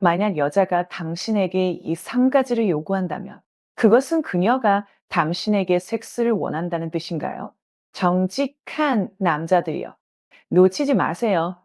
만약 여자가 당신에게 이 3가지를 요구한다면 그것은 그녀가 당신에게 섹스를 원한다는 뜻인가요? 정직한 남자들이요. 놓치지 마세요.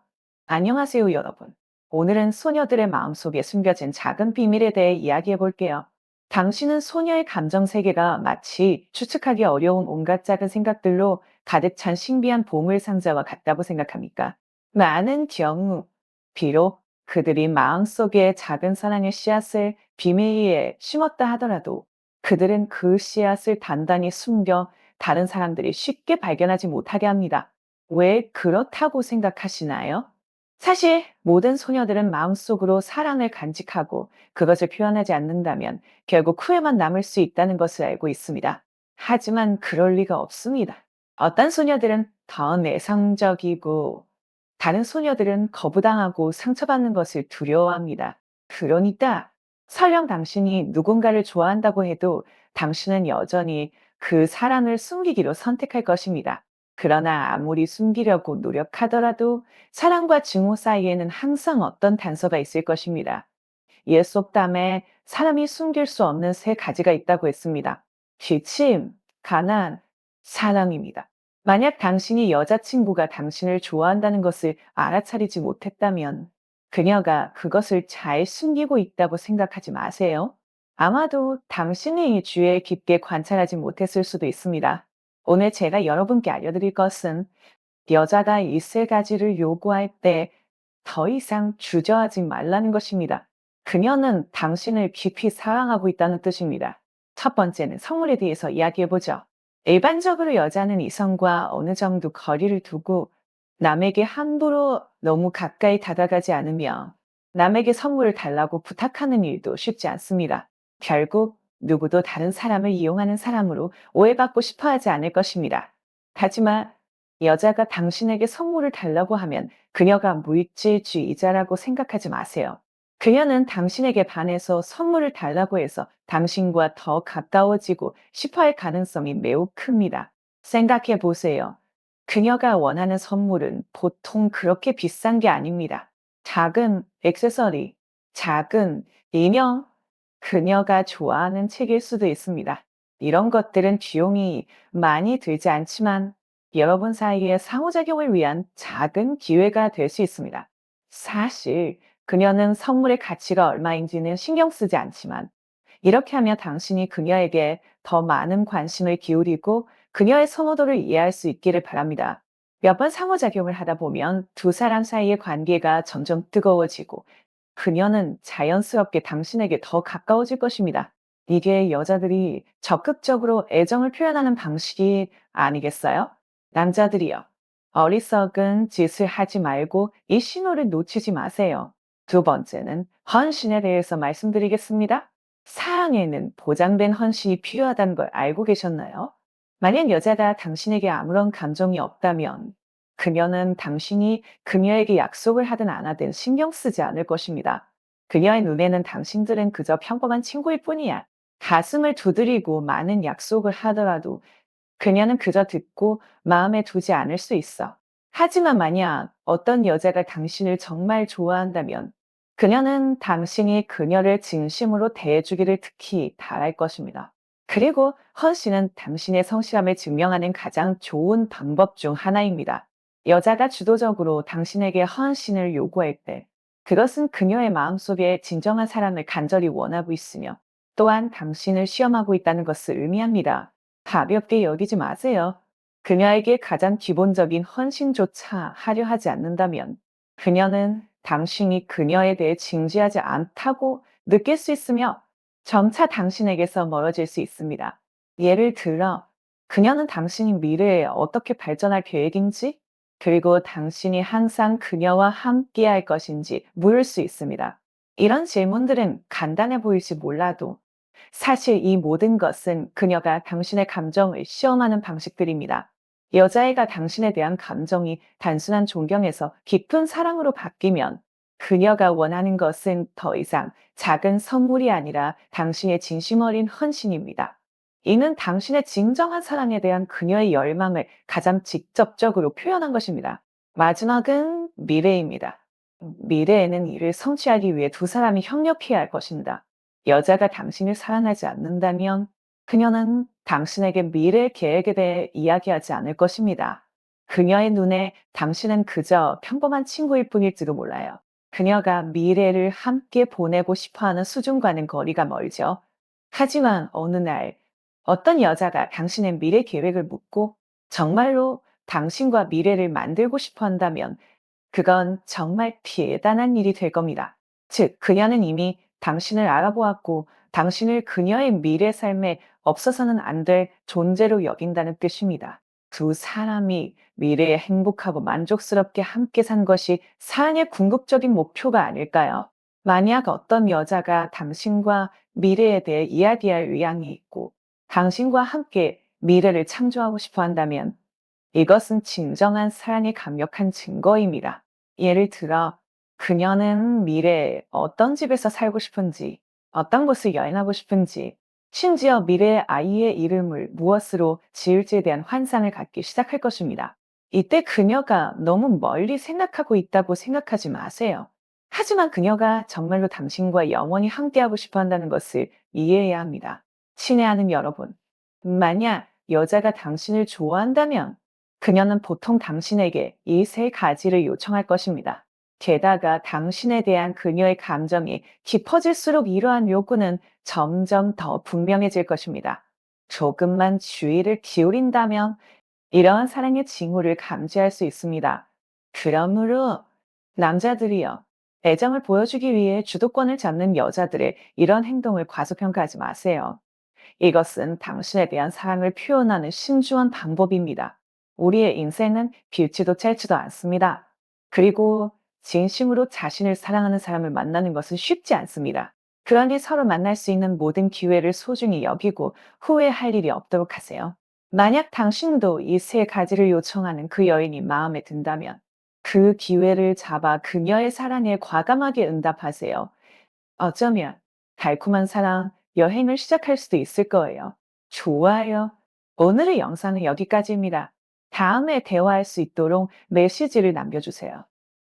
안녕하세요, 여러분. 오늘은 소녀들의 마음속에 숨겨진 작은 비밀에 대해 이야기해 볼게요. 당신은 소녀의 감정 세계가 마치 추측하기 어려운 온갖 작은 생각들로 가득 찬 신비한 보물 상자와 같다고 생각합니까? 많은 경우, 비록 그들이 마음속에 작은 사랑의 씨앗을 비밀리에 심었다 하더라도 그들은 그 씨앗을 단단히 숨겨 다른 사람들이 쉽게 발견하지 못하게 합니다. 왜 그렇다고 생각하시나요? 사실 모든 소녀들은 마음속으로 사랑을 간직하고 그것을 표현하지 않는다면 결국 후회만 남을 수 있다는 것을 알고 있습니다. 하지만 그럴 리가 없습니다. 어떤 소녀들은 더 내성적이고 다른 소녀들은 거부당하고 상처받는 것을 두려워합니다. 그러니까 설령 당신이 누군가를 좋아한다고 해도 당신은 여전히 그 사랑을 숨기기로 선택할 것입니다. 그러나 아무리 숨기려고 노력하더라도 사랑과 증오 사이에는 항상 어떤 단서가 있을 것입니다. 옛 속담에 사람이 숨길 수 없는 3가지가 있다고 했습니다. 기침, 가난, 사랑입니다. 만약 당신이 여자친구가 당신을 좋아한다는 것을 알아차리지 못했다면 그녀가 그것을 잘 숨기고 있다고 생각하지 마세요. 아마도 당신이 주위에 깊게 관찰하지 못했을 수도 있습니다. 오늘 제가 여러분께 알려드릴 것은 여자가 이 3가지를 요구할 때 더 이상 주저하지 말라는 것입니다. 그녀는 당신을 깊이 사랑하고 있다는 뜻입니다. 첫 번째는 선물에 대해서 이야기해 보죠. 일반적으로 여자는 이성과 어느 정도 거리를 두고 남에게 함부로 너무 가까이 다가가지 않으며 남에게 선물을 달라고 부탁하는 일도 쉽지 않습니다. 결국 누구도 다른 사람을 이용하는 사람으로 오해받고 싶어 하지 않을 것입니다. 하지만 여자가 당신에게 선물을 달라고 하면 그녀가 물질주의자라고 생각하지 마세요. 그녀는 당신에게 반해서 선물을 달라고 해서 당신과 더 가까워지고 싶어 할 가능성이 매우 큽니다. 생각해 보세요. 그녀가 원하는 선물은 보통 그렇게 비싼 게 아닙니다. 작은 액세서리, 작은 인형, 그녀가 좋아하는 책일 수도 있습니다. 이런 것들은 비용이 많이 들지 않지만 여러분 사이의 상호작용을 위한 작은 기회가 될 수 있습니다. 사실 그녀는 선물의 가치가 얼마인지는 신경 쓰지 않지만 이렇게 하며 당신이 그녀에게 더 많은 관심을 기울이고 그녀의 선호도를 이해할 수 있기를 바랍니다. 몇 번 상호작용을 하다 보면 두 사람 사이의 관계가 점점 뜨거워지고 그녀는 자연스럽게 당신에게 더 가까워질 것입니다. 이게 여자들이 적극적으로 애정을 표현하는 방식이 아니겠어요? 남자들이요. 어리석은 짓을 하지 말고 이 신호를 놓치지 마세요. 두 번째는 헌신에 대해서 말씀드리겠습니다. 사랑에는 보장된 헌신이 필요하다는 걸 알고 계셨나요? 만약 여자가 당신에게 아무런 감정이 없다면 그녀는 당신이 그녀에게 약속을 하든 안 하든 신경 쓰지 않을 것입니다. 그녀의 눈에는 당신들은 그저 평범한 친구일 뿐이야. 가슴을 두드리고 많은 약속을 하더라도 그녀는 그저 듣고 마음에 두지 않을 수 있어. 하지만 만약 어떤 여자가 당신을 정말 좋아한다면 그녀는 당신이 그녀를 진심으로 대해주기를 특히 바랄 것입니다. 그리고 헌신은 당신의 성실함을 증명하는 가장 좋은 방법 중 하나입니다. 여자가 주도적으로 당신에게 헌신을 요구할 때 그것은 그녀의 마음속에 진정한 사랑을 간절히 원하고 있으며 또한 당신을 시험하고 있다는 것을 의미합니다. 가볍게 여기지 마세요. 그녀에게 가장 기본적인 헌신조차 하려 하지 않는다면 그녀는 당신이 그녀에 대해 진지하지 않다고 느낄 수 있으며 점차 당신에게서 멀어질 수 있습니다. 예를 들어, 그녀는 당신이 미래에 어떻게 발전할 계획인지, 그리고 당신이 항상 그녀와 함께 할 것인지 물을 수 있습니다. 이런 질문들은 간단해 보일지 몰라도 사실 이 모든 것은 그녀가 당신의 감정을 시험하는 방식들입니다. 여자애가 당신에 대한 감정이 단순한 존경에서 깊은 사랑으로 바뀌면 그녀가 원하는 것은 더 이상 작은 선물이 아니라 당신의 진심 어린 헌신입니다. 이는 당신의 진정한 사랑에 대한 그녀의 열망을 가장 직접적으로 표현한 것입니다. 마지막은 미래입니다. 미래에는 이를 성취하기 위해 두 사람이 협력해야 할 것입니다. 여자가 당신을 사랑하지 않는다면 그녀는 당신에게 미래 계획에 대해 이야기하지 않을 것입니다. 그녀의 눈에 당신은 그저 평범한 친구일 뿐일지도 몰라요. 그녀가 미래를 함께 보내고 싶어 하는 수준과는 거리가 멀죠. 하지만 어느 날 어떤 여자가 당신의 미래 계획을 묻고 정말로 당신과 미래를 만들고 싶어 한다면 그건 정말 대단한 일이 될 겁니다. 즉, 그녀는 이미 당신을 알아보았고 당신을 그녀의 미래 삶에 없어서는 안 될 존재로 여긴다는 뜻입니다. 두 사람이 미래에 행복하고 만족스럽게 함께 산 것이 삶의 궁극적인 목표가 아닐까요? 만약 어떤 여자가 당신과 미래에 대해 이야기할 의향이 있고 당신과 함께 미래를 창조하고 싶어 한다면 이것은 진정한 사랑의 강력한 증거입니다. 예를 들어, 그녀는 미래에 어떤 집에서 살고 싶은지, 어떤 곳을 여행하고 싶은지, 심지어 미래의 아이의 이름을 무엇으로 지을지에 대한 환상을 갖기 시작할 것입니다. 이때 그녀가 너무 멀리 생각하고 있다고 생각하지 마세요. 하지만 그녀가 정말로 당신과 영원히 함께하고 싶어 한다는 것을 이해해야 합니다. 친애하는 여러분, 만약 여자가 당신을 좋아한다면 그녀는 보통 당신에게 이 세 가지를 요청할 것입니다. 게다가 당신에 대한 그녀의 감정이 깊어질수록 이러한 요구는 점점 더 분명해질 것입니다. 조금만 주의를 기울인다면 이러한 사랑의 징후를 감지할 수 있습니다. 그러므로 남자들이요, 애정을 보여주기 위해 주도권을 잡는 여자들의 이런 행동을 과소평가하지 마세요. 이것은 당신에 대한 사랑을 표현하는 신중한 방법입니다. 우리의 인생은 길지도 짧지도 않습니다. 그리고 진심으로 자신을 사랑하는 사람을 만나는 것은 쉽지 않습니다. 그러니 서로 만날 수 있는 모든 기회를 소중히 여기고 후회할 일이 없도록 하세요. 만약 당신도 이 세 가지를 요청하는 그 여인이 마음에 든다면 그 기회를 잡아 그녀의 사랑에 과감하게 응답하세요. 어쩌면 달콤한 사랑, 여행을 시작할 수도 있을 거예요. 좋아요. 오늘의 영상은 여기까지입니다. 다음에 대화할 수 있도록 메시지를 남겨주세요.